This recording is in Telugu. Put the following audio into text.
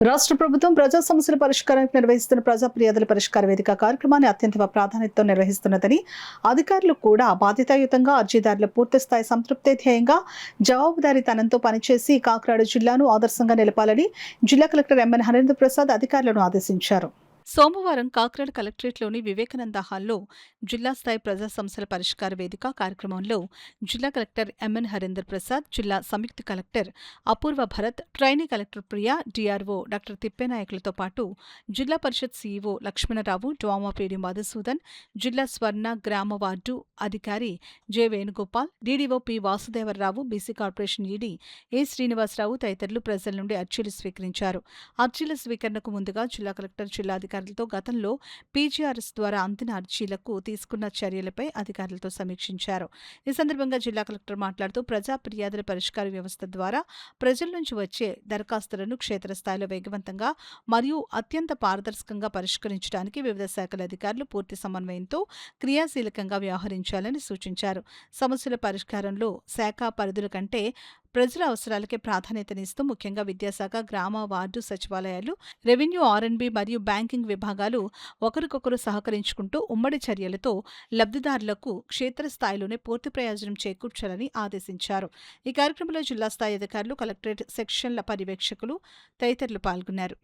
రాష్ట్ర ప్రభుత్వం ప్రజా సమస్యల పరిష్కారానికి నిర్వహిస్తున్న ప్రజా ఫిర్యాదుల పరిష్కార వేదిక కార్యక్రమాన్ని అత్యంత ప్రాధాన్యతతో నిర్వహిస్తున్నదని, అధికారులు కూడా బాధ్యతాయుతంగా అర్జీదారుల పూర్తిస్థాయి సంతృప్తే ధ్యేయంగా జవాబుదారీతనంతో పనిచేసి కాకినాడ జిల్లాను ఆదర్శంగా నిలపాలని జిల్లా కలెక్టర్ ఎంఎన్ హరేంద్ర ప్రసాద్ అధికారులను ఆదేశించారు. సోమవారం కాకినాడ కలెక్టరేట్లోని వివేకానంద హాల్లో జిల్లా స్థాయి ప్రజా సమస్యల పరిష్కార వేదిక కార్యక్రమంలో జిల్లా కలెక్టర్ ఎంఎన్ హరేందర్ ప్రసాద్, జిల్లా సంయుక్త collector Apoorva Bharath, trainee collector Priya, DRO doctor తిప్పేనాయకులతో పాటు Zilla Parishad CEO Lakshmanarao, DWMA PD Madhusudan, జిల్లా స్వర్ణ గ్రామ వార్డు అధికారి J Venugopal, DDO P Vasudevararao, BC corporation ED A Srinivasarao తదితరులు ప్రజల నుండి అర్జీలు స్వీకరించారు. అర్జీల స్వీకరణకు ముందుగా జిల్లా కలెక్టర్ జిల్లాధికారులతో గతంలో పీజీఆర్ఎస్ ద్వారా అందిన అర్జీలకు తీసుకున్న చర్యలపై అధికారులతో సమీక్షించారు. ఈ సందర్భంగా జిల్లా కలెక్టర్ మాట్లాడుతూ ప్రజా ఫిర్యాదుల పరిష్కార వ్యవస్థ ద్వారా ప్రజల నుంచి వచ్చే దరఖాస్తులను క్షేత్రస్థాయిలో వేగవంతంగా మరియు అత్యంత పారదర్శకంగా పరిష్కరించడానికి వివిధ శాఖల అధికారులు పూర్తి సమన్వయంతో క్రియాశీలకంగా వ్యవహరించాలని సూచించారు. సమస్యల పరిష్కారంలో శాఖ పరిధుల కంటే ప్రజల అవసరాలకే ప్రాధాన్యతనిస్తూ ముఖ్యంగా విద్యాశాఖ, గ్రామ వార్డు సచివాలయాలు, రెవెన్యూ, ఆర్ఎండ్బి మరియు బ్యాంకింగ్ విభాగాలు ఒకరికొకరు సహకరించుకుంటూ ఉమ్మడి చర్యలతో లబ్ధిదారులకు క్షేత్రస్థాయిలోనే పూర్తి ప్రయోజనం చేకూర్చాలని ఆదేశించారు. ఈ కార్యక్రమంలో జిల్లా స్థాయి అధికారులు, కలెక్టరేట్ సెక్షన్ల పర్యవేక్షకులు తదితరులు పాల్గొన్నారు.